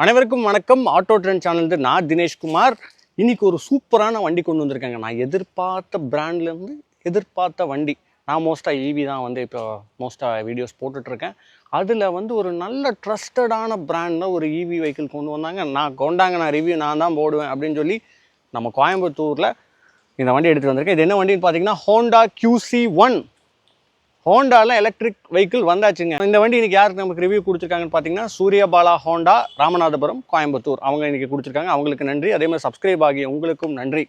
அனைவருக்கும் வணக்கம். Auto trend channel நான் தினேஷ்குமார். இன்னைக்கு ஒரு சூப்பரான வண்டி கொண்டு வந்திருக்காங்க. நான் எதிர்பார்த்த பிராண்ட்லேருந்து எதிர்பார்த்த வண்டி. நான் மோஸ்ட்டாக ஈவி தான் இப்போ மோஸ்ட்டாக வீடியோஸ் போட்டுட்ருக்கேன். அதில் ஒரு நல்ல ட்ரஸ்டடான பிராண்டில் ஒரு ஈவி வெஹிக்கிள் கொண்டு வந்தாங்க. நான் ரிவ்யூ நான் தான் போடுவேன் அப்படின்னு சொல்லி நம்ம கோயம்புத்தூரில் இந்த வண்டி எடுத்துகிட்டு வந்திருக்கேன். இது என்ன வண்டின்னு பார்த்தீங்கன்னா ஹோண்டா QC1. ஹோண்டாவில் எலக்ட்ரிக் வெஹிக்கிள் வந்தாச்சுங்க. இந்த வண்டி இன்றைக்கி யாருக்கு நமக்கு ரிவ்யூ கொடுத்துருக்காங்கன்னு பார்த்தீங்கன்னா சூரியபாலா ஹோண்டா, ராமநாதபுரம், கோயம்புத்தூர். அவங்க இன்றைக்கி கொடுத்துருக்காங்க. அவங்களுக்கு நன்றி. அதே மாதிரி சப்ஸ்கிரைப் ஆகிய உங்களுக்கும் நன்றி.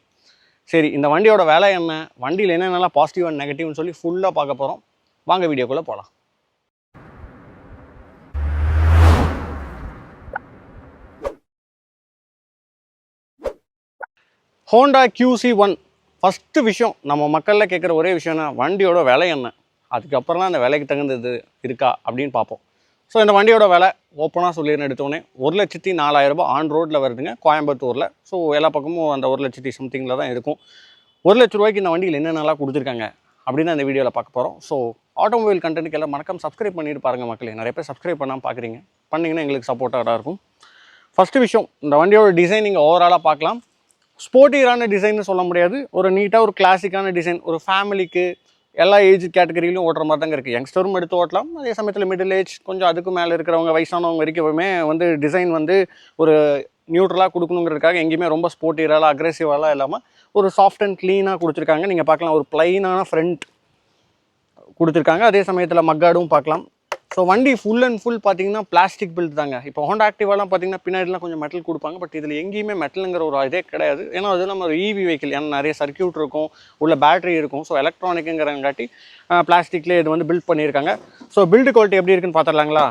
சரி, இந்த வண்டியோட விலை என்ன, வண்டியில் என்னென்னலாம் பாசிட்டிவ் அண்ட் நெகட்டிவ்னு சொல்லி ஃபுல்லாக பார்க்க போகிறோம். வாங்க வீடியோக்குள்ளே போகலாம். Honda QC1. ஃபஸ்ட்டு விஷயம், நம்ம மக்களில் கேட்குற ஒரே விஷயம்னா வண்டியோட விலை என்ன, அதுக்கப்புறம் தான் அந்த விலைக்கு தகுந்தது இருக்கா அப்படின்னு பார்ப்போம். ஸோ இந்த வண்டியோட விலை ஓப்பனாக சொல்லிடுன்னு எடுத்தோடனே 1,04,000 ரூபாய் ஆன் ரோட்டில் வருதுங்க கோயம்புத்தூரில். ஸோ எல்லா பக்கமும் அந்த 1,00,000 சம்திங்கில் தான் இருக்கும். 1,00,000 ரூபாய்க்கு இந்த வண்டியில் என்னென்னலாம் கொடுத்துருக்காங்க அப்படின்னு அந்த வீடியோவில் பார்க்க போகிறோம். ஸோ ஆட்டோமொபைல் கண்டென்ட்டுக்கு எல்லாம் மறக்காம சப்ஸ்கிரைப் பண்ணிட்டு பாருங்கள் மக்களே. நிறைய பேர் சப்ஸ்கிரைப் பண்ணாமல் பார்க்குறீங்க. பண்ணிங்கன்னா எங்களுக்கு சப்போர்ட்டாக இருக்கும். ஃபஸ்ட்டு விஷயம், இந்த வண்டியோட டிசைன் நீங்கள் ஓவராலாக பார்க்கலாம். ஸ்போர்ட்டியரான டிசைன்னு சொல்ல முடியாது. ஒரு நீட்டாக ஒரு கிளாசிக்கான டிசைன், ஒரு ஃபேமிலிக்கு எல்லா ஏஜ் கேட்டகரியிலும் ஓட்டுற மாதிரி தாங்க இருக்குது. யங்ஸ்டரும் எடுத்து ஓட்டலாம். அதே சமயத்தில் மிடில் ஏஜ் கொஞ்சம் அதுக்கு மேலே இருக்கிறவங்க, வயசானவங்க வரைக்குமே டிசைன் ஒரு நியூட்ரலாக கொடுக்கணுங்கிறதுக்காக எங்கேயுமே ரொம்ப ஸ்போர்ட்டியராக அக்ரெசிவாலாம் இல்லாமல் ஒரு சாஃப்ட் அண்ட் க்ளீனாக கொடுத்துருக்காங்க. நீங்கள் பார்க்கலாம், ஒரு ப்ளைனான ஃப்ரண்ட் கொடுத்துருக்காங்க. அதே சமயத்தில் மக்காடும் பார்க்கலாம். ஸோ வண்டி ஃபுல் அண்ட் ஃபுல் பார்த்தீங்கன்னா பிளாஸ்டிக் பில்ட் தாங்க. இப்போ ஹோண்டா ஆக்டிவாலாம் பார்த்தீங்கன்னா பின்னாடிலாம் கொஞ்சம் மெட்டல் கொடுப்பாங்க. பட் இதில் எங்கேயுமே மெட்டலுங்கிற ஒரு இதே கிடையாது. ஏன்னா அது நம்ம ஒரு ஈவி வெஹிக்கிள், ஏன்னா நிறைய சர்க்கியூட் இருக்கும், உள்ள பேட்டரி இருக்கும். ஸோ எலக்ட்ரானிக்குங்கிறங்காட்டி பிளாஸ்டிக்லேயே இது பில்ட் பண்ணியிருக்காங்க. ஸோ பில்டு குவாலிட்டி எப்படி இருக்குன்னு பார்த்துடலாங்களா?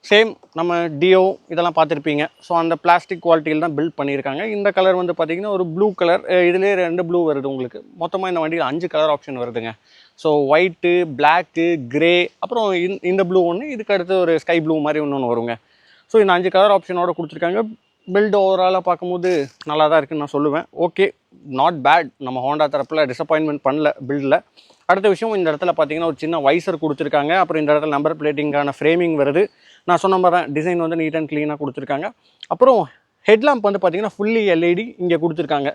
சேம் நம்ம டியோ இதெல்லாம் பார்த்துருப்பீங்க. ஸோ அந்த பிளாஸ்டிக் குவாலிட்டியில் தான் பில்ட் பண்ணியிருக்காங்க. இந்த கலர் பார்த்திங்கன்னா ஒரு ப்ளூ கலர். இதிலே 2 ப்ளூ வருது உங்களுக்கு. மொத்தமாக இந்த வண்டியில் 5 கலர் ஆப்ஷன் வருதுங்க. ஸோ ஒயிட்டு, பிளாக்கு, கிரே, அப்புறம் இந்த ப்ளூ ஒன்று, இதுக்கு அடுத்து ஒரு ஸ்கை ப்ளூ மாதிரி ஒன்று வருங்க. ஸோ இந்த 5 கலர் ஆப்ஷனோட கொடுத்துருக்காங்க. பில்டு ஓவராலாக பார்க்கும்போது நல்லா தான் இருக்குதுன்னு நான் சொல்லுவேன். Okay, not bad. நம்ம ஹோண்டா தரப்பில் டிசப்பாயின்மெண்ட் பண்ணல பில்டில். அடுத்த விஷயம், இந்த இடத்துல பார்த்தீங்கன்னா ஒரு சின்ன வைசர் கொடுத்துருக்காங்க. அப்புறம் இந்த இடத்துல நம்பர் பிளேட்டிங்கான ஃப்ரேமிங் வருது. நான் சொன்ன மாதிரி தான் டிசைன் நீட் அண்ட் க்ளீனாக கொடுத்துருக்காங்க. அப்புறம் ஹெட்லாம்ப் பார்த்தீங்கன்னா ஃபுல்லி LED இங்கே கொடுத்துருக்காங்க.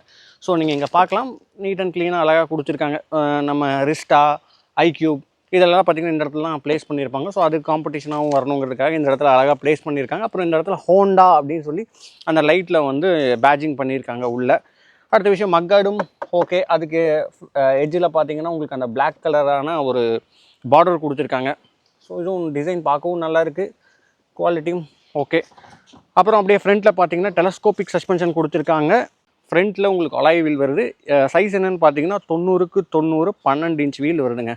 ஸோ நீங்கள் இங்கே பார்க்கலாம், நீட் அண்ட் க்ளீனாக அழகாக கொடுத்துருக்காங்க. நம்ம ரிஸ்டா, iQube இதெல்லாம் பார்த்தீங்கன்னா இந்த இடத்துலலாம் ப்ளேஸ் பண்ணியிருப்பாங்க. ஸோ அது காம்படிஷனாகவும் வரணுங்கிறதுக்காக இந்த இடத்துல அழகாக ப்ளேஸ் பண்ணியிருக்காங்க. அப்புறம் இந்த இடத்துல ஹோண்டா அப்படின்னு சொல்லி அந்த லைட்டில் பேட்ஜிங் பண்ணியிருக்காங்க உள்ள. அடுத்த விஷயம், மக்காடும் ஓகே. அதுக்கு எட்ஜில் பார்த்தீங்கன்னா உங்களுக்கு அந்த பிளாக் கலரான ஒரு பார்டர் கொடுத்துருக்காங்க. ஸோ இதுவும் டிசைன் பார்க்கவும் நல்லாயிருக்கு, குவாலிட்டியும் ஓகே. அப்புறம் அப்படியே ஃப்ரண்ட்டில் பார்த்தீங்கன்னா டெலஸ்கோபிக் சஸ்பென்ஷன் கொடுத்துருக்காங்க. ஃப்ரண்ட்டில் உங்களுக்கு அலாய் வீல் வருது. சைஸ் என்னென்னு பார்த்தீங்கன்னா 90க்கு 90 12 இன்ச் வீல் வருதுங்க.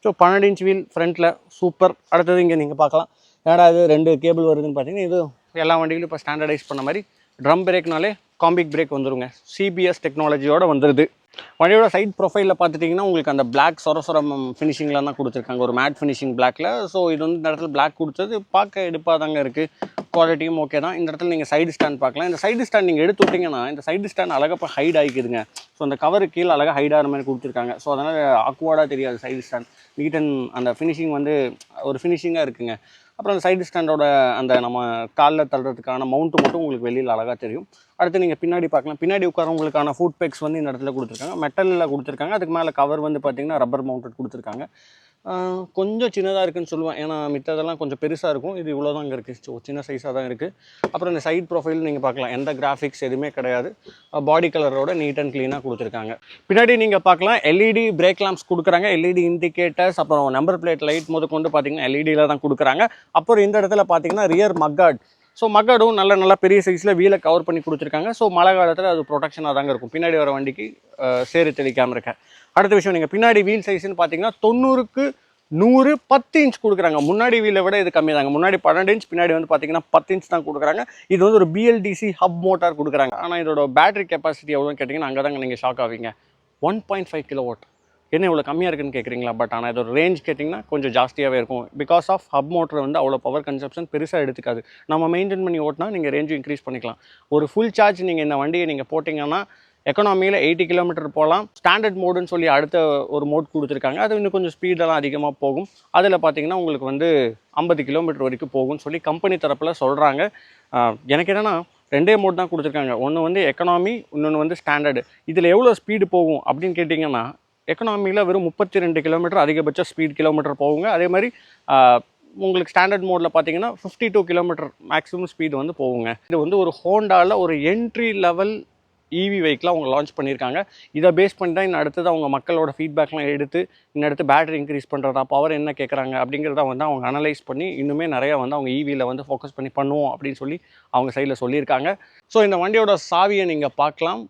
ஸோ 12 இன்ச் வீல் ஃப்ரண்ட்டில் சூப்பர். அடுத்தது இங்கே நீங்கள் பார்க்கலாம், ஏன்னா இது 2 கேபிள் வருதுன்னு பார்த்தீங்கன்னா இது எல்லா வண்டிகளும் இப்போ ஸ்டாண்டர்டைஸ் பண்ண மாதிரி ட்ரம் பிரேக்னாலே காம்பிக் பிரேக் வந்துருங்க. CBS டெக்னாலஜியோடு வந்துடுது. வண்டியோட சைட் ப்ரொஃபைலில் பார்த்துட்டிங்கன்னா உங்களுக்கு அந்த பிளாக் சொரசொரம் ஃபினிஷிங்கில் தான் கொடுத்துருக்காங்க, ஒரு மேட் ஃபினிஷிங் பிளாக்கில். ஸோ இது இந்த இடத்துல பிளாக் கொடுத்தது பார்க்க எடுப்பாக தாங்க இருக்குது. குவாலிட்டியும் ஓகே தான். இந்த இடத்துல நீங்கள் சைடு ஸ்டாண்ட் பார்க்கலாம். இந்த சைடு ஸ்டாண்ட் நீங்கள் எடுத்து விட்டிங்கன்னா இந்த சைடு ஸ்டாண்ட் அழகாக இப்போ ஹைட் ஆகிக்குதுங்க. ஸோ அந்த கவரு கீழே அழகாக ஹைட் ஆகிற மாதிரி கொடுத்துருக்காங்க. ஸோ அதனால் ஆக்வர்டாக தெரியாது சைடு ஸ்டாண்ட். நீட் அண்ட் அந்த ஃபினிஷிங் ஒரு ஃபினிஷிங்காக இருக்குங்க. அப்புறம் அந்த சைடு ஸ்டாண்டோட அந்த நம்ம காலில் தள்ளுறதுக்கான மவுண்ட்டு மட்டும் உங்களுக்கு வெளியில் அழகாக தெரியும். அடுத்து நீங்கள் பின்னாடி பார்க்கலாம். பின்னாடி உட்காரவங்களுக்கான ஃபுட் பேக்ஸ் இந்த இடத்துல கொடுத்துருக்காங்க, மெட்டலில் கொடுத்துருக்காங்க. அதுக்கு மேலே கவர் பார்த்தீங்கன்னா ரப்பர் மவுண்டட் கொடுத்துருக்காங்க. கொஞ்சம் சின்னதாக இருக்குதுன்னு சொல்லுவேன், ஏன்னா மித்ததெல்லாம் கொஞ்சம் பெருசாக இருக்கும். இது இவ்வளோ தான் இருக்குது. ஸோ சின்ன சைஸாக தான் இருக்குது. அப்புறம் இந்த சைட் ப்ரொஃபைல் நீங்கள் பார்க்கலாம், எந்த கிராஃபிக்ஸ் எதுவுமே கிடையாது. பாடி கலரோட நீட் அண்ட் க்ளீனாக கொடுத்துருக்காங்க. பின்னாடி நீங்கள் பார்க்கலாம் LED பிரேக் லாம்ப்ஸ் கொடுக்குறாங்க, LED இண்டிகேட்டர்ஸ், அப்புறம் நம்பர் பிளேட் லைட் கொண்டு பார்த்தீங்கன்னா LEDயில் தான் கொடுக்குறாங்க. அப்புறம் இந்த இடத்துல பார்த்தீங்கன்னா ரியர் மக்கார்ட். ஸோ மக்காடும் நல்ல பெரிய சைஸில் வீலை கவர் பண்ணி கொடுத்துருக்காங்க. ஸோ மழை காலத்தில் அது ப்ரொடெக்ஷனாக தாங்க இருக்கும், பின்னாடி வர வண்டிக்கு சேறு தெளிக்காமல் இருக்க. அடுத்த விஷயம், நீங்கள் பின்னாடி வீல் சைஸ்ன்னு பார்த்தீங்கன்னா 90க்கு 100 10 இன்ச் கொடுக்குறாங்க. முன்னாடி வீலை விட இது கம்மி தாங்க. முன்னாடி 12 இன்ச், பின்னாடி பார்த்தீங்கன்னா 10 இன்ச் தான் கொடுக்குறாங்க. இது ஒரு BLDC ஹப் மோட்டார் கொடுக்குறாங்க. ஆனால் இதோட பேட்டரி கெப்பாசிட்டி எவ்வளோன்னு கேட்டிங்கன்னா அங்கே தாங்க நீங்கள் ஷாக் ஆவீங்க. 1.5 கிலோவாட். என்ன இவ்வளோ கம்மியாக இருக்குன்னு கேட்குறீங்களா? பட் ஆனால் இதோட ரேஞ்ச் கேட்டிங்கன்னா கொஞ்சம் ஜாஸ்தியாகவே இருக்கும். பிகாஸ் ஆஃப் ஹப் மோட்டர் அவ்வளோ பவர் கன்சப்ஷன் பெருசாக எடுத்துக்காது. நம்ம மெயின்டைன் பண்ணி ஓட்டினா நீங்கள் ரேஞ்சும் இன்க்ரீஸ் பண்ணிக்கலாம். ஒரு ஃபுல் சார்ஜ் நீங்கள் இந்த வண்டியை நீங்கள் போட்டிங்கன்னா எக்கனாமியில் 80 கிலோமீட்டர் போகலாம். ஸ்டாண்டர்ட் மோடுன்னு சொல்லி அடுத்த ஒரு மோட் கொடுத்துருக்காங்க. அது இன்னும் கொஞ்சம் ஸ்பீடெல்லாம் அதிகமாக போகும். அதில் பார்த்தீங்கன்னா உங்களுக்கு வந்து 50 கிலோமீட்டர் வரைக்கும் போகும்னு சொல்லி கம்பெனி தரப்பில் சொல்கிறாங்க. எனக்கு என்னென்னா 2 மோட் தான் கொடுத்துருக்காங்க. ஒன்று வந்து எக்கனாமி, இன்னொன்று வந்து ஸ்டாண்டர்டு. இதில் எவ்வளோ ஸ்பீடு போகும் அப்படின்னு கேட்டிங்கன்னா எக்கனாமியில் வெறும் 32 கிலோமீட்டர் அதிகபட்ச ஸ்பீட் கிலோமீட்டர் போகுங்க. அதே மாதிரி உங்களுக்கு ஸ்டாண்டர்ட் மோடில் பார்த்தீங்கன்னா 52 கிலோமீட்டர் மேக்ஸிமம் ஸ்பீடு வந்து போகுங்க. இது வந்து ஒரு ஹோண்டாவில் ஒரு என்ட்ரி லெவல் இவி வெஹிக்கிளாக அவங்க லான்ச் பண்ணியிருக்காங்க. இதை பேஸ் பண்ணி தான் இன்னும் அடுத்தது அவங்க மக்களோட ஃபீட்பேக்லாம் எடுத்து இன்னும் அடுத்து பேட்டரி இன்க்ரீஸ் பண்ணுறதா, பவர் என்ன கேட்குறாங்க அப்படிங்கிறத வந்து அவங்க அனலைஸ் பண்ணி இன்னுமே நிறையா வந்து அவங்க ஈவியில் வந்து ஃபோக்கஸ் பண்ணி பண்ணுவோம் அப்படின்னு சொல்லி அவங்க சைடில் சொல்லியிருக்காங்க. ஸோ இந்த வண்டியோட சாவியை நீங்கள் பார்க்கலாம்.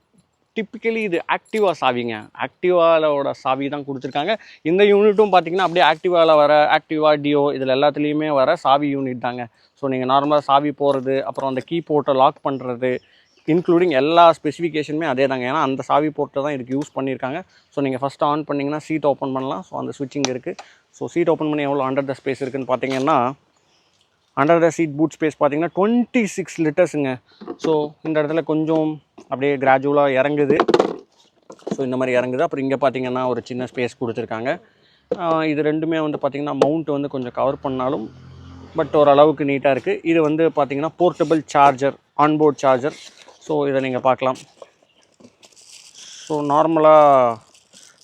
டிப்பிக்கலி இது ஆக்டிவா சாவிங்க. ஆக்டிவாவோட சாவி தான் கொடுத்துருக்காங்க. இந்த யூனிட்டும் பார்த்தீங்கன்னா அப்படியே ஆக்டிவாவில் வர ஆக்டிவா டியோ இதில் எல்லாத்துலேயுமே வர சாவி யூனிட் தாங்க. ஸோ நீங்கள் நார்மலாக சாவி போகிறது, அப்புறம் அந்த கீ போர்ட்டை லாக் பண்ணுறது, இன்க்ளூடிங் எல்லா ஸ்பெசிஃபிகேஷனுமே அதே தாங்க. ஏன்னா அந்த சாவி போர்ட்டை தான் இதுக்கு யூஸ் பண்ணியிருக்காங்க. ஸோ நீங்கள் ஃபஸ்ட்டு ஆன் பண்ணிங்கன்னா சீட் ஓப்பன் பண்ணலாம். ஸோ அந்த ஸ்விட்சிங் இருக்குது. ஸோ சீட் ஓப்பன் பண்ணி எவ்வளோ அண்டர் த ஸ்பேஸ் இருக்குதுன்னு பார்த்தீங்கன்னா under the seat boot space பார்த்தீங்கன்னா 26 லிட்டர்ஸுங்க. ஸோ இந்த இடத்துல கொஞ்சம் அப்படியே கிராஜுவலாக இறங்குது. ஸோ இந்த மாதிரி இறங்குது. அப்புறம் இங்கே பார்த்தீங்கன்னா ஒரு சின்ன ஸ்பேஸ் கொடுத்துருக்காங்க. இது ரெண்டுமே வந்து பார்த்திங்கன்னா மவுண்ட் வந்து கொஞ்சம் கவர் பண்ணாலும் பட் ஓரளவுக்கு நீட்டாக இருக்குது. இது வந்து பார்த்திங்கன்னா portable charger, onboard charger. So இதை நீங்கள் பார்க்கலாம். ஸோ நார்மலாக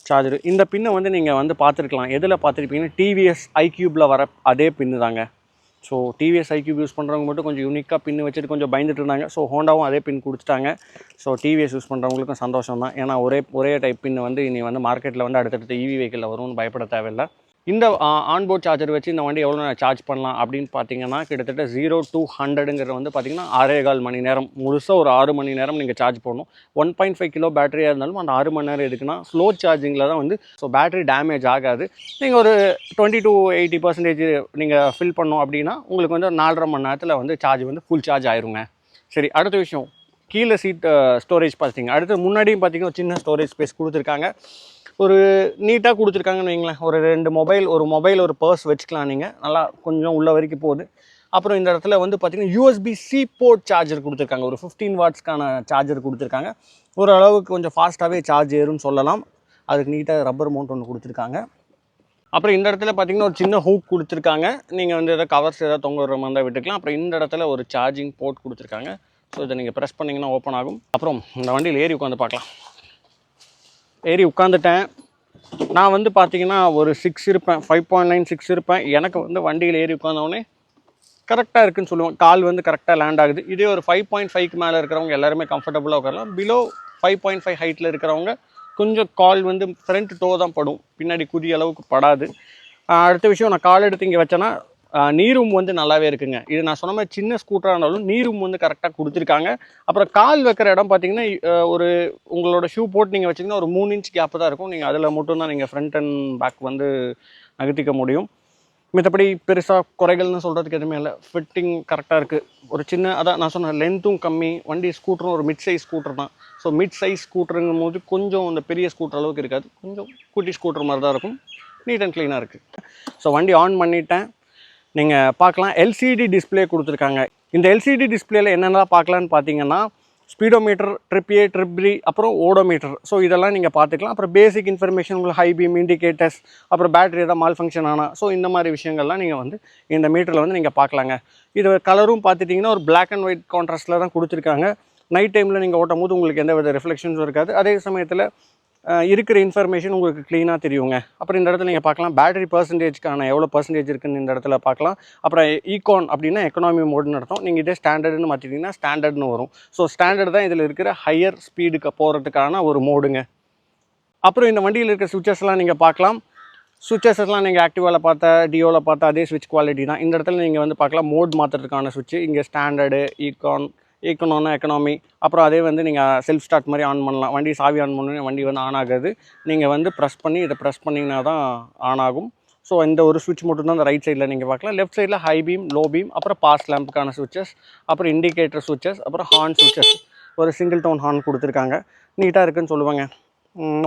சார்ஜர் இந்த பின்னை வந்து நீங்கள் வந்து பார்த்துருக்கலாம். எதில் பார்த்துருப்பீங்கன்னா டிவிஎஸ் ஐக்யூபில் வர அதே பின்னு தாங்க. ஸோ டிவிஎஸ் ஐக்யூப் யூஸ் பண்ணுறவங்க மட்டும் கொஞ்சம் யூனிக்காக பின் வச்சுட்டு கொஞ்சம் பயந்துட்டு இருந்தாங்க. ஸோ ஹோண்டாவும் அதே பின் கொடுத்துட்டாங்க. ஸோ டிவிஎஸ் யூஸ் பண்ணுறவங்களுக்கும் சந்தோஷம் தான். ஏன்னா ஒரே டைப் பின் வந்து இனி வந்து மார்க்கெட்டில் வந்து அடுத்தடுத்த இவி வெஹிக்கிளில் வரும்னு பயப்பட தேவையில்லை. இந்த ஆன்போர்ட் சார்ஜர் வச்சு இந்த வண்டி எவ்வளோ சார்ஜ் பண்ணலாம் அப்படின்னு பார்த்தீங்கன்னா கிட்டத்தட்ட 0 to 100ங்கிறது வந்து பார்த்திங்கன்னா 6.25 மணி நேரம், முழுசாக ஒரு 6 மணி நேரம் நீங்கள் சார்ஜ் பண்ணணும். 1.5 கிலோ பேட்டரியாக இருந்தாலும் அந்த 6 மணி நேரம் எதுக்குன்னா ஸ்லோ சார்ஜிங்கில் தான் வந்து ஸோ பேட்டரி டேமேஜ் ஆகாது. நீங்கள் ஒரு 20 to 80% நீங்கள் ஃபில் பண்ணோம் அப்படின்னா உங்களுக்கு வந்து 4.5 மணி நேரத்தில் வந்து சார்ஜ் வந்து ஃபுல் சார்ஜ் ஆயிருங்க. சரி, அடுத்த விஷயம் கீழே சீட் ஸ்டோரேஜ் பார்த்தீங்க. அடுத்து முன்னாடியும் பார்த்தீங்கன்னா ஒரு சின்ன ஸ்டோரேஜ் ஸ்பேஸ் கொடுத்துருக்காங்க. ஒரு நீட்டாக கொடுத்துருக்காங்கன்னு வைங்களேன். ஒரு 2 மொபைல், ஒரு பர்ஸ் வச்சுக்கலாம் நீங்கள். நல்லா கொஞ்சம் உள்ள வரைக்கும் போகுது. அப்புறம் இந்த இடத்துல வந்து பார்த்திங்கன்னா USB-C போர்ட் சார்ஜர் கொடுத்துருக்காங்க. ஒரு 15 வாட்ஸ்க்கான சார்ஜர் கொடுத்துருக்காங்க. ஓரளவுக்கு கொஞ்சம் ஃபாஸ்ட்டாகவே சார்ஜ் ஏறும்னு சொல்லலாம். அதுக்கு நீட்டாக ரப்பர் மவுண்ட் ஒன்று கொடுத்துருக்காங்க. அப்புறம் இந்த இடத்துல பார்த்திங்கன்னா ஒரு சின்ன ஹூக் கொடுத்துருக்காங்க. நீங்கள் வந்து எதாவது கவர்ஸ் எதாவது தொங்க விடுற மாதிரி தான் விட்டுக்கலாம். அப்புறம் இந்த இடத்துல ஒரு சார்ஜிங் போர்ட் கொடுத்துருக்காங்க. ஸோ இதை நீங்கள் ப்ரெஸ் பண்ணிங்கன்னா ஓப்பன் ஆகும். அப்புறம் இந்த வண்டியில் ஏறி உட்காந்து பார்க்கலாம். ஏறி உட்காந்துட்டேன். நான் வந்து பார்த்தீங்கன்னா ஒரு 6 இருப்பேன், 5.9 6 இருப்பேன். எனக்கு வந்து வண்டியில் ஏறி உட்காந்தோடனே கரெக்டாக இருக்குதுன்னு சொல்லுவேன். கால் வந்து கரெக்டாக லேண்ட் ஆகுது. இதே ஒரு 5.5க்கு மேலே இருக்கிறவங்க எல்லாருமே கம்ஃபர்டபுளாக உட்காரலாம். பிலோ 5.5 ஹைட்டில் இருக்கிறவங்க கொஞ்சம் கால் வந்து ஃப்ரண்ட் டோ தான் படும், பின்னாடி குதி அளவுக்கு படாது. அடுத்த விஷயம், நான் கால் எடுத்து இங்கே வச்சேன்னா நீரும் வந்து நல்லாவே இருக்குங்க. இது நான் சொன்ன மாதிரி சின்ன ஸ்கூட்டராக இருந்தாலும் நீரும் வந்து கரெக்டாக கொடுத்துருக்காங்க. அப்புறம் கால் வைக்கிற இடம் பார்த்தீங்கன்னா ஒரு உங்களோட ஷூ போட்டு நீங்கள் வச்சிங்கன்னா ஒரு 3 இன்ச் கேப்பு தான் இருக்கும். நீங்கள் அதில் மட்டும்தான் நீங்கள் ஃப்ரண்ட் அண்ட் பேக் வந்து நகர்த்திக்க முடியும். மற்றபடி பெருசாக குறைகள்னு சொல்கிறதுக்கு எதுவுமே இல்லை. ஃபிட்டிங் கரெக்டாக இருக்குது. ஒரு சின்ன அதான் நான் சொன்ன லென்த்தும் கம்மி. வண்டி ஸ்கூட்டரும் ஒரு மிட் சைஸ் ஸ்கூட்டர் தான். ஸோ மிட் சைஸ் ஸ்கூட்டருங்கும் போது கொஞ்சம் இந்த பெரிய ஸ்கூட்டர் அளவுக்கு இருக்காது, கொஞ்சம் குட்டி ஸ்கூட்டர் மாதிரி தான் இருக்கும். நீட் அண்ட் க்ளீனாக இருக்குது. ஸோ வண்டி ஆன் பண்ணிட்டேன். நீங்கள் பார்க்கலாம் எல்சிடி டிஸ்பிளே கொடுத்துருக்காங்க. இந்த எல்சிடி டிஸ்பிளேல என்னென்னலாம் பார்க்கலான்னு பார்த்தீங்கன்னா speedometer, trip A, trip B, அப்புறம் ஓடோமீட்டர். ஸோ இதெல்லாம் நீங்கள் பார்த்துக்கலாம். அப்புறம் பேசிக் இன்ஃபர்மேஷன் உங்களுக்கு ஹை பீம் இண்டிகேட்டர்ஸ், அப்புறம் பேட்டரி ஏதாவது மால் ஃபங்க்ஷன் ஆனால் ஸோ இந்த மாதிரி விஷயங்கள்லாம் நீங்கள் வந்து இந்த மீட்டரில் வந்து நீங்கள் பார்க்கலாங்க. இது கலரும் பார்த்துட்டிங்கன்னா ஒரு பிளாக் அண்ட் ஒயிட் கான்ட்ராஸ்ட்டில் தான் கொடுத்துருக்காங்க. நைட் டைமில் நீங்கள் ஓட்டும் போது உங்களுக்கு எந்த வித ரிஃப்ளெக்ஷன்ஸும் இருக்காது. அதே சமயத்தில் இருக்கிற இன்ஃபர்மேஷன் உங்களுக்கு க்ளீனாக தெரியுங்க. அப்புறம் இந்த இடத்துல நீங்கள் பார்க்கலாம் பேட்டரி பர்சன்டேஜ்க்கான எவ்வளோ பர்சன்டேஜ் இருக்குதுன்னு இந்த இடத்துல பார்க்கலாம். அப்புறம் ஈகான் அப்படின்னா எக்கனாமி மோடுன்னு அர்த்தம். நீங்கள் இதே ஸ்டாண்டர்டுன்னு மாற்றிட்டிங்கன்னா ஸ்டாண்டர்ட்னு வரும். ஸோ ஸ்டாண்டர்ட் தான் இதில் இருக்கிற ஹையர் ஸ்பீடுக்கு போகிறதுக்கான ஒரு மோடுங்க. அப்புறம் இந்த வண்டியில் இருக்கிற சுவிச்சஸ்லாம் நீங்கள் பார்க்கலாம். சுவிச்சஸ்லாம் நீங்கள் ஆக்டிவாவில் பார்த்தா, டியோவில் பார்த்தா அதே ஸ்விட்ச் குவாலிட்டி தான். இந்த இடத்துல நீங்கள் வந்து பார்க்கலாம் மோட் மாற்றுறதுக்கான சுவிட்ச். இங்கே ஸ்டாண்டர்டு, ஈக்கோனோனா எக்கனாமி. அப்புறம் அதே வந்து நீங்கள் செல்ஃப் ஸ்டார்ட் மாதிரி ஆன் பண்ணலாம். வண்டி சாவி ஆன் பண்ணி வண்டி வந்து ஆன் ஆகாது. நீங்கள் வந்து ப்ரெஸ் பண்ணி இதை ப்ரெஸ் பண்ணிங்கன்னா தான் ஆன் ஆகும். ஸோ இந்த ஒரு சுவிட்ச் மட்டும் தான் அந்த ரைட் சைடில் நீங்கள் பார்க்கலாம். லெஃப்ட் சைடில் ஹை பீம், லோ பீம், அப்புறம் பாஸ் லேம்புக்கான சுவிச்சஸ், அப்புறம் இண்டிகேட்டர் சுவிச்சஸ், அப்புறம் ஹார்ன் சுவிச்சஸ். ஒரு சிங்கிள் டோன் ஹார்ன் கொடுத்துருக்காங்க. நீட்டாக இருக்குதுன்னு சொல்லுவாங்க.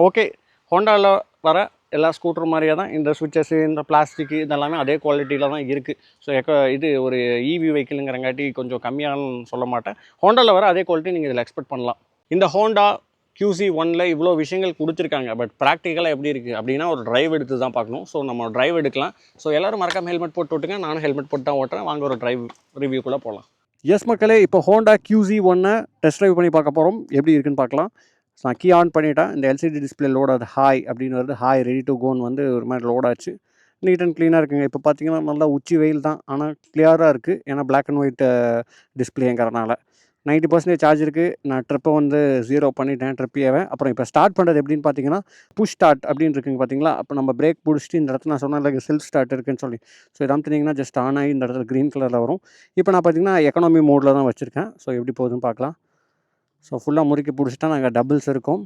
ஓகே, ஹோண்டாவில் வர எல்லா ஸ்கூட்டர் மாதிரியே தான் இந்த சுவிச்சஸ்ஸு, இந்த பிளாஸ்டிக்கு இதெல்லாமே அதே குவாலிட்டியில் தான் இருக்குது. ஸோ இது ஒரு இவி வெஹிக்கிளுங்கிறங்காட்டி கொஞ்சம் கம்மியானு சொல்ல மாட்டேன். ஹோண்டாவில் வர அதே குவாலிட்டி நீங்கள் இதில் எக்ஸ்பெக்ட் பண்ணலாம். இந்த ஹோண்டா QC1ல இவ்வளோ விஷயங்கள் கொடுத்துருக்காங்க. பட் ப்ராக்டிக்கலாக எப்படி இருக்குது அப்படின்னா ஒரு டிரைவ் எடுத்து தான் பார்க்கணும். ஸோ நம்ம டிரைவ் எடுக்கலாம். ஸோ எல்லோரும் மறக்காம ஹெல்மெட் போட்டு விட்டுங்க. நானும் ஹெல்மெட் போட்டு தான் ஓட்டுறேன். வாங்க ஒரு டிரைவ் ரிவ்யூக்குள்ளே போகலாம். எஸ் மக்களே, இப்போ ஹோண்டா QC1 டெஸ்ட் ட்ரைவ் பண்ணி பார்க்க போகிறோம். எப்படி இருக்குன்னு பார்க்கலாம். நான் கீ ஆன் பண்ணிட்டேன். இந்த LCD டிஸ்பிளே லோட் ஆகுது. ஹாய் அப்படின்னு வருது. ஹாய் ரெடி டு கோன்னு வந்து ஒரு மாதிரி லோட் ஆச்சு. நீட் அண்ட் க்ளீனாக இருக்குங்க. இப்போ பார்த்தீங்கன்னா நல்லா உச்சி வெயில் தான், ஆனால் கிளியராக இருக்குது. ஏன்னா பிளாக் அண்ட் ஒயிட் டிஸ்பிளேங்கிறனால 90% சார்ஜ் இருக்குது. நான் ட்ரிப்பை வந்து 0 பண்ணிட்டேன் ட்ரிப்பியாவே. அப்புறம் இப்போ ஸ்டார்ட் பண்ணுறது எப்படின்னு பார்த்தீங்கன்னா புஷ் ஸ்டார்ட் அப்படின்னு இருக்குங்க பார்த்தீங்களா. அப்போ நம்ம பிரேக் பிடிச்சிட்டு இந்த இடத்துல நான் சொன்னேன் இல்லை செல்ஃப் ஸ்டார்ட் இருக்குன்னு சொல்லி. ஸோ இதை அமுத்துனீங்கன்னா ஜஸ்ட் ஆன் ஆகி இந்த இடத்துல க்ரீன் கலரில் வரும். இப்போ நான் பார்த்தீங்கன்னா எக்கனாமி மோடில் தான் வச்சுருக்கேன். ஸோ எப்படி போகுதுன்னு பார்க்கலாம். ஸோ ஃபுல்லாக முறுக்கி பிடிச்சிட்டா நாங்கள் டபுள்ஸ் இருக்கும்.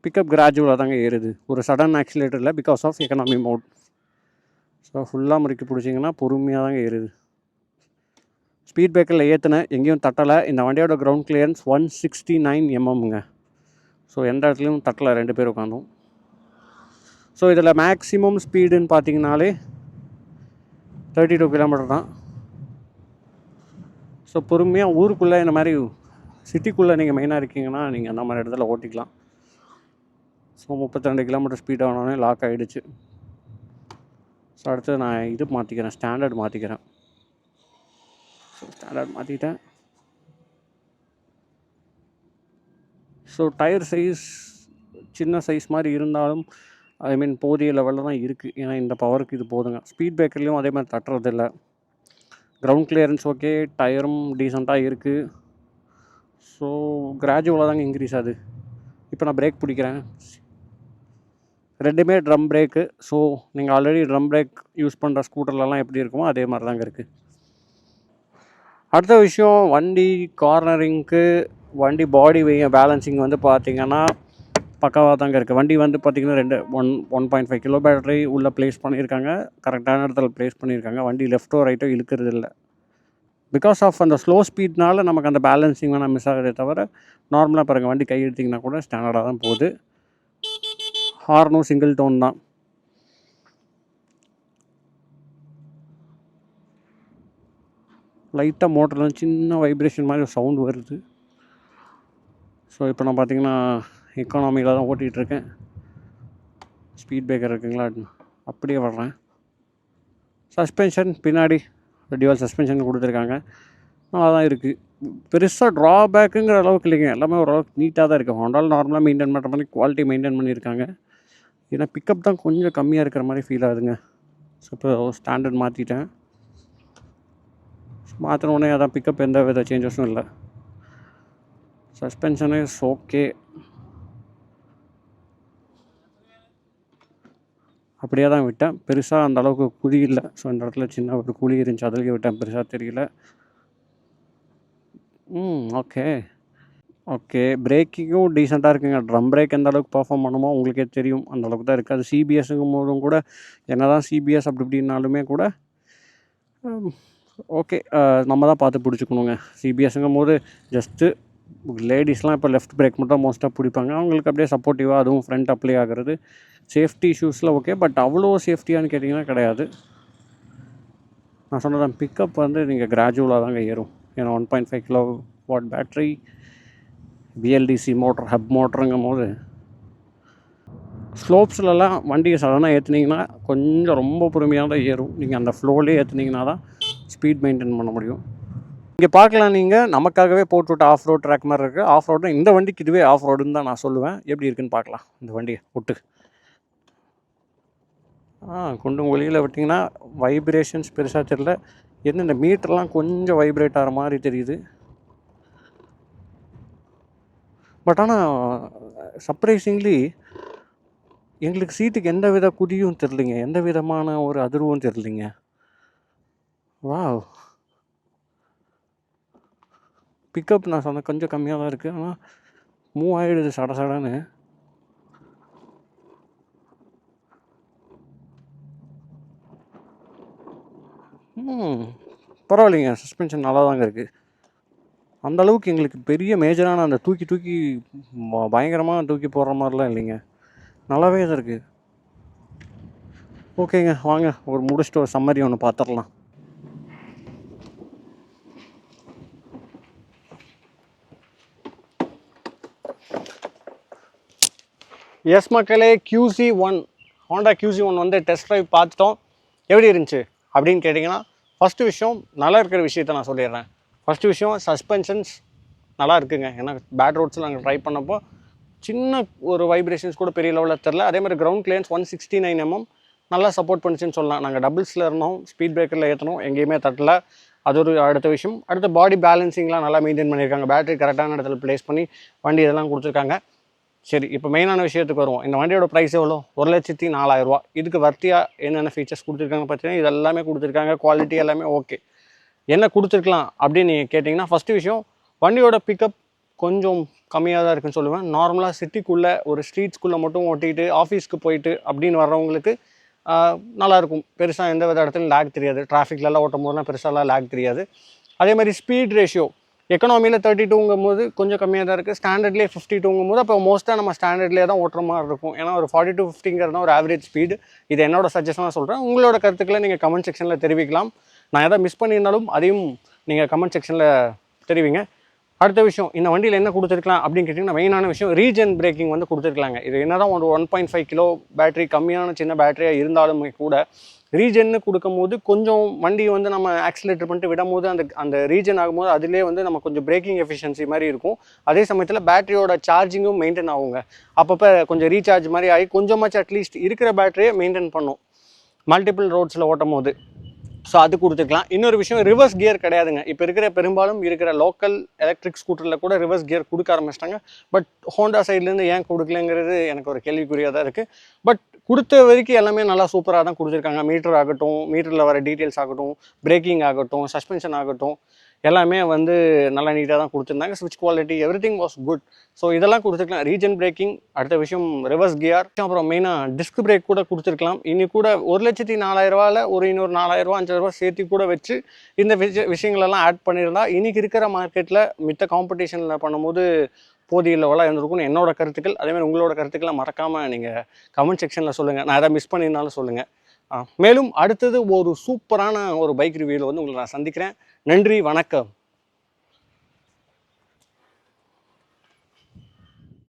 பிக்கப் கிராஜுவலாக தாங்க ஏறுது. ஒரு சடன் ஆக்சிலேட்டர் இல்லை, because of economy mode. So ஃபுல்லாக முறுக்கி பிடிச்சிங்கன்னா பொறுமையாக தாங்க ஏறுது. ஸ்பீட் பிரேக்கரில் ஏற்றினேன், எங்கேயும் தட்டலை. இந்த வண்டியோட கிரவுண்ட் கிளியரன்ஸ் 169 mmங்க. ஸோ எந்த இடத்துலையும் தட்டலை, 2 பேர் உட்காந்தோம். ஸோ இதில் மேக்ஸிமம் ஸ்பீடுன்னு பார்த்தீங்கன்னாலே 32 km தான். ஸோ பொறுமையாக ஊருக்குள்ளே இந்த மாதிரி சிட்டிக்குள்ளே நீங்கள் மெயினாக இருக்கீங்கன்னா நீங்கள் அந்த மாதிரி இடத்துல ஓட்டிக்கலாம். ஸோ 32 km ஸ்பீட் ஆனோடனே லாக் ஆகிடுச்சு. ஸோ அடுத்து நான் இது மாற்றிக்கிறேன், ஸ்டாண்டர்ட் மாற்றிக்கிறேன். ஸோ ஸ்டாண்டர்ட் மாற்றிட்டேன். ஸோ டயர் சைஸ் சின்ன சைஸ் மாதிரி இருந்தாலும் ஐ மீன் போதிய லெவலில் தான் இருக்குது. ஏன்னா இந்த பவருக்கு இது போதுங்க. ஸ்பீட் பிரேக்கர்லேயும் அதே மாதிரி தட்டுறதில்லை. கிரவுண்ட் கிளியரன்ஸ் ஓகே, டயரும் டீசெண்டாக இருக்குது. ஸோ கிராஜுவலாக தாங்க இன்க்ரீஸ் ஆகுது. இப்போ நான் பிரேக் பிடிக்கிறேன். ரெண்டுமே ட்ரம் பிரேக்கு. ஸோ நீங்கள் ஆல்ரெடி ட்ரம் பிரேக் யூஸ் பண்ணுற ஸ்கூட்டர்லலாம் எப்படி இருக்குமோ அதே மாதிரி தாங்க இருக்குது. அடுத்த விஷயம், வண்டி கார்னரிங்க்கு வண்டி பாடி பேலன்சிங் வந்து பார்த்திங்கன்னா பக்காவாக தாங்க இருக்குது. வண்டி வந்து பார்த்திங்கன்னா 1.5 கிலோ பேட்டரி உள்ளே ப்ளேஸ் பண்ணியிருக்காங்க. கரெக்டான இடத்துல ப்ளேஸ் பண்ணியிருக்காங்க. வண்டி லெஃப்ட்டோ ரைட்டோ இழுக்கிறது இல்லை. பிகாஸ் ஆஃப் அந்த ஸ்லோ ஸ்பீட்னால நமக்கு அந்த பேலன்சிங் வேணால் மிஸ் ஆகுதே தவிர நார்மலாக பாருங்கள் வண்டி கை எடுத்திங்கன்னா கூட ஸ்டாண்டர்டாக தான் போகுது. ஹார்னும் சிங்கிள் டோன் தான். லைட்டாக மோட்டரில் சின்ன வைப்ரேஷன் மாதிரி சவுண்டு வருது. ஸோ இப்போ நான் பார்த்திங்கன்னா எக்கானாமியில் தான் ஓட்டிகிட்ருக்கேன். ஸ்பீட் பிரேக்கர் இருக்குங்களா, அப்படியே வர்றேன். சஸ்பென்ஷன் பின்னாடி டியூவல் சஸ்பென்ஷன் கொடுத்துருக்காங்க. நல்லா தான் இருக்குது. பெருசாக ட்ராபேக்குங்கிற அளவுக்கு இல்லைங்க. எல்லாமே ஓரளவுக்கு நீட்டாக தான் இருக்குது. ஹோண்டாவில் நார்மலாக மெயின்டைன் பண்ணுற மாதிரி குவாலிட்டி மெயின்டைன் பண்ணியிருக்காங்க. ஏன்னா பிக்கப் தான் கொஞ்சம் கம்மியாக இருக்கிற மாதிரி ஃபீல் ஆகுதுங்க. ஸோ இப்போ ஸ்டாண்டர்ட் மாற்றிட்டேன். மாற்றின உடனே அதான் பிக்கப் எந்த வித சேஞ்சஸும் இல்லை. சஸ்பென்ஷனு ஓகே, அப்படியே தான் விட்டேன். பெருசாக அந்த அளவுக்கு குழி இல்லை. ஸோ இந்த இடத்துல சின்ன ஒரு குழி இருந்துச்சு, அதிலே விட்டேன். பெருசாக தெரியல. Okay okay. பிரேக்கிங்கும் டீசெண்டாக இருக்குங்க. ட்ரம் பிரேக் எந்த அளவுக்கு பர்ஃபார்ம் பண்ணுமோ உங்களுக்கே தெரியும். அந்த அளவுக்கு தான் இருக்குது. அது சிபிஎஸ்ஸுங்கும் போதும் கூட என்ன தான் சிபிஎஸ் அப்படி இப்படின்னாலுமே கூட ஓகே, நம்ம தான் பார்த்து பிடிச்சிக்கணுங்க. சிபிஎஸ்ஸுங்கும் போது ஜஸ்ட்டு லேடிஸ்லாம் இப்போ லெஃப்ட் பிரேக் மட்டும் மோஸ்ட்டாக பிடிப்பாங்க. அவங்களுக்கு அப்படியே சப்போர்ட்டிவாக அதுவும் ஃப்ரண்ட் அப்ளை ஆகிறது. சேஃப்டி இஷ்யூஸில் ஓகே, பட் அவ்வளோ சேஃப்டியானு கேட்டிங்கன்னா கிடையாது. நான் சொன்னதான் பிக்கப் வந்து நீங்கள் கிராஜுவலாக தாங்க ஏறும். ஏன்னா 1.5 kW battery, BLDC motor, hub மோட்டருங்கும் போது ஸ்லோப்ஸ்லலாம் வண்டியை சடனாக ஏற்றுனீங்கன்னா கொஞ்சம் ரொம்ப பொறுமையாக தான் ஏறும். நீங்கள் அந்த ஃப்ளோலேயே ஏற்றுனீங்கன்னா தான் ஸ்பீட் மெயின்டைன் பண்ண முடியும். இங்கே பார்க்கலாம், நீங்கள் நமக்காகவே போட்டுவிட்ட ஆஃப் ரோட் ட்ராக் மாதிரி இருக்குது. ஆஃப் ரோடு இந்த வண்டிக்கு இதுவே ஆஃப் ரோடுன்னு தான் நான் சொல்லுவேன். எப்படி இருக்குன்னு பார்க்கலாம் இந்த வண்டியை விட்டு. குண்டும் வெளியில் விட்டிங்கன்னா வைப்ரேஷன்ஸ் பெருசாக தெரியல. என்ன இந்த மீட்டர்லாம் கொஞ்சம் வைப்ரேட் ஆகிற மாதிரி தெரியுது. பட் ஆனால் சர்ப்ரைசிங்லி எங்களுக்கு சீட்டுக்கு எந்த வித குதியும் தெரிலிங்க, எந்த விதமான ஒரு அதிர்வும் தெரிலிங்க. வாவ், பிக்கப் நான் சொன்ன கொஞ்சம் கம்மியாக தான் இருக்குது. ஆனால் மூவ் ஆகிடுது சடன்னு. பரவாயில்லைங்க. சஸ்பென்ஷன் நல்லா தாங்க இருக்குது. அந்தளவுக்கு எங்களுக்கு பெரிய மேஜரான அந்த தூக்கி பயங்கரமாக தூக்கி போடுற மாதிரிலாம் இல்லைங்க. நல்லாவே தான் இருக்குது. ஓகேங்க, வாங்க ஒரு முடிச்சுட்டு ஒரு சம்மரி ஒன்று பார்த்துடலாம். எஸ் மக்களே, QC1 ஹோண்டா QC1 வந்து டெஸ்ட் ட்ரைவ் பார்த்துட்டோம். எப்படி இருந்துச்சு அப்படின்னு கேட்டிங்கன்னா, ஃபஸ்ட்டு விஷயம் நல்லா இருக்கிற விஷயத்த நான் சொல்லிடுறேன். ஃபஸ்ட்டு விஷயம் சஸ்பென்ஷன்ஸ் நல்லா இருக்குங்க. ஏன்னா பேட் ரோட்ஸில் நாங்கள் ட்ரை பண்ணப்போ சின்ன ஒரு வைப்ரேஷன்ஸ் கூட பெரிய லெவலில் தெரில. அதே மாதிரி கிரவுண்ட் கிளியரன்ஸ் 169 mm நல்லா சப்போர்ட் பண்ணிச்சுன்னு சொல்லலாம். நாங்கள் டபுள்ஸில் இருந்தோம், ஸ்பீட் பிரேக்கரில் ஏற்றணும், எங்கேயுமே தட்டல. அது ஒரு அடுத்த விஷயம். அடுத்த பாடி பேலன்சிங்லாம் நல்லா மெயின்டைன் பண்ணியிருக்காங்க. பேட்டரி கரெக்டான இடத்துல ப்ளேஸ் பண்ணி வண்டி இதெல்லாம் கொடுத்துருக்காங்க. சரி, இப்போ மெயினான விஷயத்துக்கு வருவோம். இந்த வண்டியோட ப்ரைஸ் எவ்வளோ? 1,04,000. இதுக்கு வர்த்தியாக என்னென்ன ஃபீச்சர்ஸ் கொடுத்துருக்காங்க பார்த்தீங்கன்னா, இது எல்லாமே கொடுத்துருக்காங்க. குவாலிட்டி எல்லாமே ஓகே. என்ன கொடுத்துருக்கலாம் அப்படின்னு நீங்கள் கேட்டிங்கன்னா, ஃபஸ்ட்டு விஷயம் வண்டியோட பிக்கப் கொஞ்சம் கம்மியாக தான் இருக்குன்னு சொல்லுவேன். நார்மலாக சிட்டிக்குள்ளே ஒரு ஸ்ட்ரீட்ஸ்குள்ளே மட்டும் ஓட்டிகிட்டு ஆஃபீஸ்க்கு போயிட்டு அப்படின்னு வர்றவங்களுக்கு நல்லாயிருக்கும். பெருசாக எந்த வித இடத்துலையும் லேக் தெரியாது. டிராஃபிக்லலாம் ஓட்டும் போதுலாம் பெருசாலாம் லேக் தெரியாது. அதே மாதிரி ஸ்பீட் ரேஷியோ எக்கனாமியில் 32ங்கும் போது கொஞ்சம் கம்மியாக தான் இருக்குது. ஸ்டாண்டர்ட்லேயே 52ங்கும் போது அப்போ மோஸ்ட்டாக நம்ம ஸ்டாண்டர்ட்லேயே தான் ஓட்டுற மாதிரி இருக்கும். ஏன்னா ஒரு 40 to 50ங்கிறது தான் ஒரு ஆவரேஜ் ஸ்பீடு. இது என்னோட சஜஷனாக சொல்கிறேன். உங்களோட கருத்துக்களை நீங்கள் கமெண்ட் செக்ஷனில் தெரிவிக்கலாம். நான் எதாவது மிஸ் பண்ணியிருந்தாலும் அதையும் நீங்கள் கமெண்ட் செக்ஷனில் தெரிவிங்க. அடுத்த விஷயம், இந்த வண்டியில் என்ன கொடுத்துருக்கலாம் அப்படின்னு கேட்டிங்கன்னா, மெயினான விஷயம் ரீஜன் பிரேக்கிங் வந்து கொடுத்துருக்கலாங்க. இது என்ன தான் ஒரு 1.5 கிலோ பேட்டரி கம்மியான சின்ன பேட்டரியாக இருந்தாலுமே கூட ரீஜன்னு கொடுக்கும்போது கொஞ்சம் வண்டி வந்து நம்ம ஆக்சிலேட்டர் பண்ணிட்டு விடும்போது அந்த ரீஜன் ஆகும்போது அதிலே வந்து நம்ம கொஞ்சம் பிரேக்கிங் எஃபிஷியன்சி மாதிரி இருக்கும். அதே சமயத்தில் பேட்டரியோட சார்ஜிங்கும் மெயின்டைன் ஆகுங்க. அப்பப்போ கொஞ்சம் ரீசார்ஜ் மாதிரி ஆகி கொஞ்சமாச்சும் அட்லீஸ்ட் இருக்கிற பேட்டரியை மெயின்டைன் பண்ணும் மல்டிபிள் ரோட்ஸில் ஓட்டும் போது. ஸோ அது கொடுத்துக்கலாம். இன்னொரு விஷயம், ரிவர்ஸ் கியர் கிடையாதுங்க. இப்போ இருக்கிற பெரும்பாலும் இருக்கிற லோக்கல் எலக்ட்ரிக் ஸ்கூட்டரில் கூட ரிவர்ஸ் கியர் கொடுக்க ஆரம்பிச்சிட்டாங்க. பட் ஹோண்டா சைட்லேருந்து ஏன் கொடுக்கலங்கிறது எனக்கு ஒரு கேள்விக்குறியாக தான் இருக்குது. பட் கொடுத்த வரைக்கும் எல்லாமே நல்லா சூப்பராக தான் கொடுத்துருக்காங்க. மீட்டர் ஆகட்டும், மீட்டரில் வர டீட்டெயில்ஸ் ஆகட்டும், பிரேக்கிங் ஆகட்டும், சஸ்பென்ஷன் ஆகட்டும், எல்லாமே வந்து நல்லா நீட்டாக தான் கொடுத்துருந்தாங்க. ஸ்விட்ச் quality everything was good. So இதெல்லாம் கொடுத்துருக்கலாம். ரீஜன் பிரேக்கிங், அடுத்த விஷயம் ரிவர்ஸ் கியர், அப்புறம் மெயினாக டிஸ்க் பிரேக் கூட கொடுத்துருக்கலாம். இனி கூட 1,04,000 ஒரு இன்னொரு 4,000 5,000 சேர்த்து கூட வச்சு இந்த விஷயங்களெல்லாம் ஆட் பண்ணியிருந்தா இன்றைக்கி இருக்கிற மார்க்கெட்டில் மித்த காம்படிஷனில் பண்ணும்போது போதிய லெவலாக இருந்திருக்கும்னு என்னோட கருத்துக்கள். அதேமாதிரி உங்களோட கருத்துக்களை மறக்காமல் நீங்கள் கமெண்ட் செக்ஷனில் சொல்லுங்கள். நான் எதாவது மிஸ் பண்ணியிருந்தாலும் சொல்லுங்கள். மேலும் அடுத்தது ஒரு சூப்பரான ஒரு பைக் ரிவ்யூவில் வந்து உங்களை நான் சந்திக்கிறேன். நன்றி, வணக்கம்.